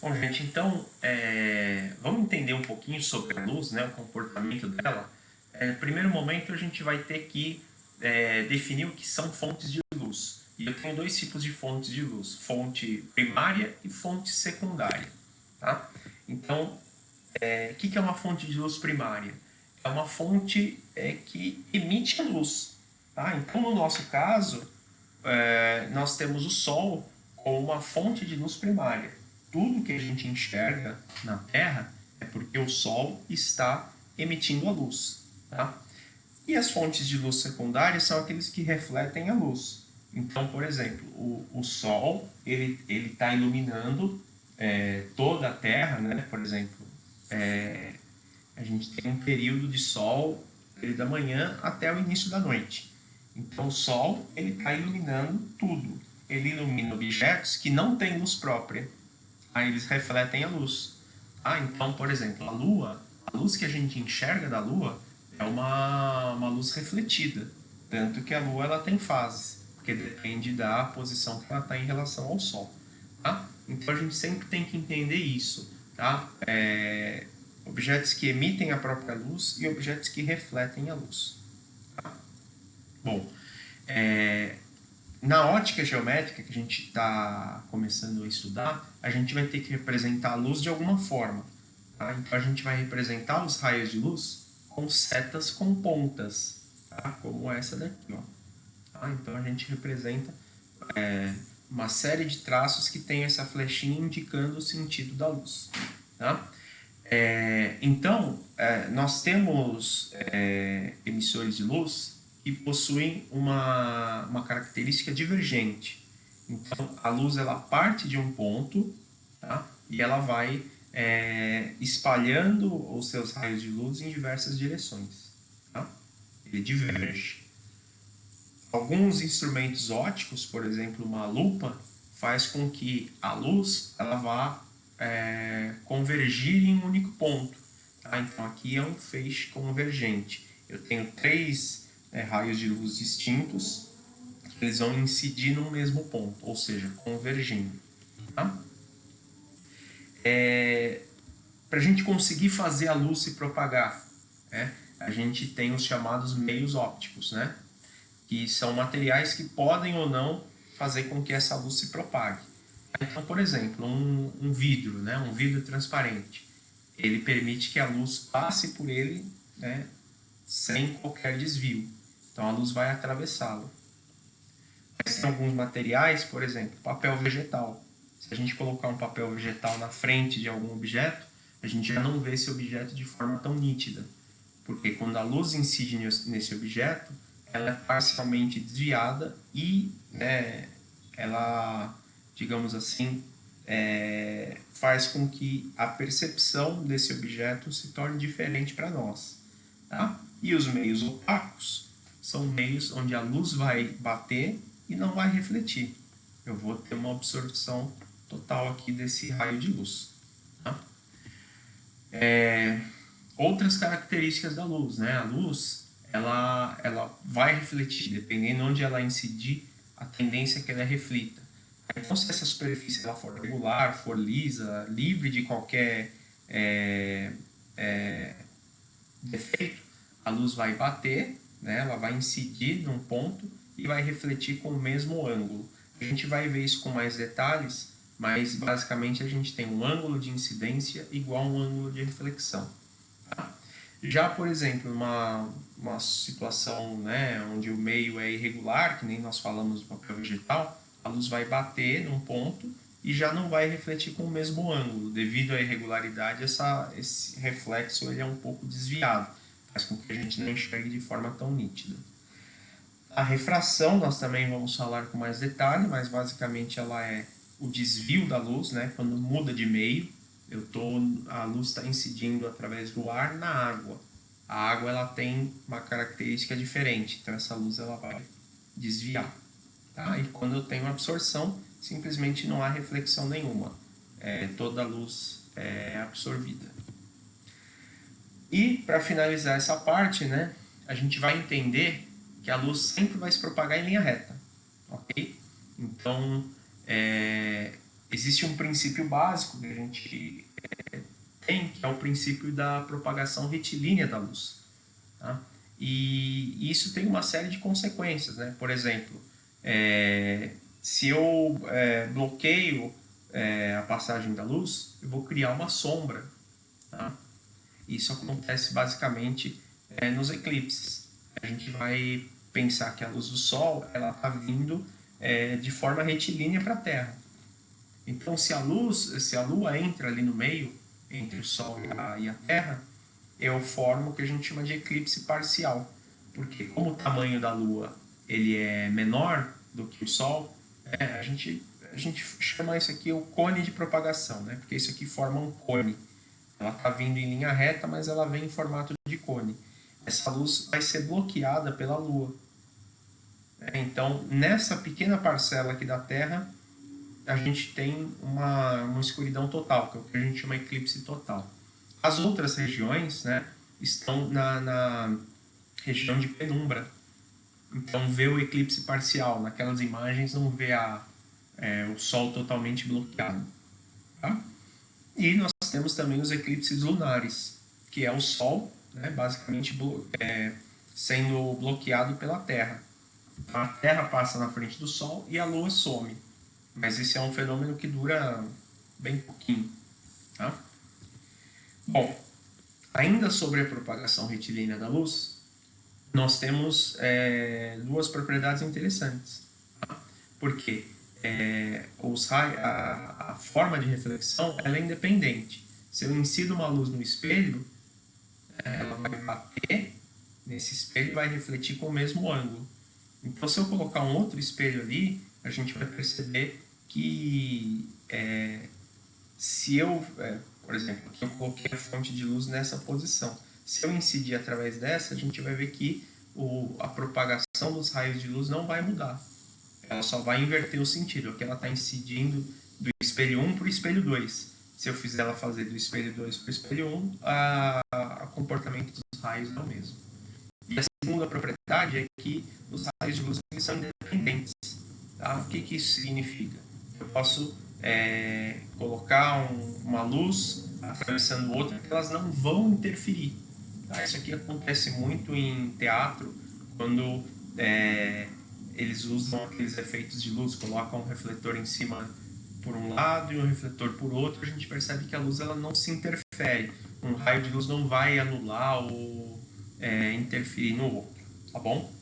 Bom, gente, então, vamos entender um pouquinho sobre a luz, né, o comportamento dela. No primeiro momento, a gente vai ter que definir o que são fontes de luz. E eu tenho dois tipos de fontes de luz, fonte primária e fonte secundária. Tá? Então, o que é uma fonte de luz primária? É uma fonte que emite a luz. Tá? Então, no nosso caso, nós temos o Sol como uma fonte de luz primária. Tudo que a gente enxerga na Terra é porque o Sol está emitindo a luz. Tá? E as fontes de luz secundárias são aqueles que refletem a luz. Então, por exemplo, o Sol ele está iluminando toda a Terra, né? Por exemplo, a gente tem um período de Sol da manhã até o início da noite. Então, o Sol ele está iluminando tudo. Ele ilumina objetos que não têm luz própria. Aí eles refletem a luz. Então, por exemplo, a luz que a gente enxerga da Lua é uma luz refletida. Tanto que a Lua ela tem fases, porque depende da posição que ela está em relação ao Sol. Tá? Então, a gente sempre tem que entender isso. Tá? Objetos que emitem a própria luz e objetos que refletem a luz. Tá? Bom, na ótica geométrica que a gente está começando a estudar, a gente vai ter que representar a luz de alguma forma. Tá? Então a gente vai representar os raios de luz com setas com pontas, tá? Como essa daqui. Ó. Tá? Então a gente representa uma série de traços que tem essa flechinha indicando o sentido da luz. Tá? Então, nós temos emissores de luz que possuem uma característica divergente. Então, a luz ela parte de um ponto, tá? E ela vai espalhando os seus raios de luz em diversas direções. Tá? Ele diverge. Alguns instrumentos ópticos, por exemplo, uma lupa, faz com que a luz ela vá convergir em um único ponto. Tá? Então, aqui é um feixe convergente. Eu tenho três raios de luz distintos, que eles vão incidir no mesmo ponto, ou seja, convergindo. Tá? Para a gente conseguir fazer a luz se propagar, a gente tem os chamados meios ópticos, né? Que são materiais que podem ou não fazer com que essa luz se propague. Então, por exemplo, um vidro, né? Um vidro transparente, ele permite que a luz passe por ele, né? Sem qualquer desvio. Então a luz vai atravessá-lo. Mas tem alguns materiais, por exemplo, papel vegetal. Se a gente colocar um papel vegetal na frente de algum objeto, a gente já não vê esse objeto de forma tão nítida. Porque quando a luz incide nesse objeto, ela é parcialmente desviada e ela, digamos assim, faz com que a percepção desse objeto se torne diferente para nós. Tá? E os meios opacos são meios onde a luz vai bater e não vai refletir. Eu vou ter uma absorção total aqui desse raio de luz. Tá? Outras características da luz, né? A luz, ela vai refletir, dependendo de onde ela incidir, a tendência é que ela reflita. Então, se essa superfície ela for regular, for lisa, livre de qualquer defeito, a luz vai bater, né? Ela vai incidir num ponto e vai refletir com o mesmo ângulo. A gente vai ver isso com mais detalhes, mas basicamente a gente tem um ângulo de incidência igual a um ângulo de reflexão. Tá? Já, por exemplo, uma situação, né, onde o meio é irregular, que nem nós falamos do papel vegetal, a luz vai bater num ponto e já não vai refletir com o mesmo ângulo. Devido à irregularidade, esse reflexo ele é um pouco desviado, faz com que a gente não enxergue de forma tão nítida. A refração nós também vamos falar com mais detalhe, mas basicamente ela é o desvio da luz, né, quando muda de meio. A luz está incidindo através do ar na água. A água ela tem uma característica diferente, então essa luz ela vai desviar. Tá? E quando eu tenho absorção, simplesmente não há reflexão nenhuma. Toda a luz é absorvida. E para finalizar essa parte, né, a gente vai entender que a luz sempre vai se propagar em linha reta. Ok? Então, existe um princípio básico que a gente tem, que é o princípio da propagação retilínea da luz. Tá? E isso tem uma série de consequências, né? Por exemplo, se eu bloqueio a passagem da luz, eu vou criar uma sombra. Tá? Isso acontece basicamente nos eclipses. A gente vai pensar que a luz do Sol ela está vindo de forma retilínea para a Terra. Então, se a Lua entra ali no meio, entre o Sol e a Terra, eu formo o que a gente chama de eclipse parcial. Porque como o tamanho da Lua ele é menor do que o Sol, a gente chama isso aqui o cone de propagação, né? Porque isso aqui forma um cone. Ela está vindo em linha reta, mas ela vem em formato de cone. Essa luz vai ser bloqueada pela Lua. Então, nessa pequena parcela aqui da Terra, a gente tem uma escuridão total, que é o que a gente chama de eclipse total. As outras regiões, né, estão na região de penumbra. Então, vê o eclipse parcial. Naquelas imagens não vê o Sol totalmente bloqueado. Tá? E nós temos também os eclipses lunares, que é o Sol, né, basicamente sendo bloqueado pela Terra. Então, a Terra passa na frente do Sol e a Lua some. Mas esse é um fenômeno que dura bem pouquinho. Tá? Bom, ainda sobre a propagação retilínea da luz, nós temos duas propriedades interessantes. Tá? Porque a forma de reflexão ela é independente. Se eu incido uma luz no espelho, ela vai bater nesse espelho e vai refletir com o mesmo ângulo. Então, se eu colocar um outro espelho ali, a gente vai perceber que se eu, por exemplo, aqui eu coloquei a fonte de luz nessa posição. Se eu incidir através dessa, a gente vai ver que a propagação dos raios de luz não vai mudar. Ela só vai inverter o sentido. Aqui ela está incidindo do espelho 1 para o espelho 2. Se eu fizer ela fazer do espelho 2 para o espelho 1, o comportamento dos raios é o mesmo. E a segunda propriedade é que os raios de luz são independentes. Tá? O que isso significa? Eu posso colocar uma luz atravessando outra que elas não vão interferir. Tá? Isso aqui acontece muito em teatro, quando eles usam aqueles efeitos de luz, colocam um refletor em cima por um lado e um refletor por outro, a gente percebe que a luz ela não se interfere. Um raio de luz não vai anular ou interferir no outro, tá bom?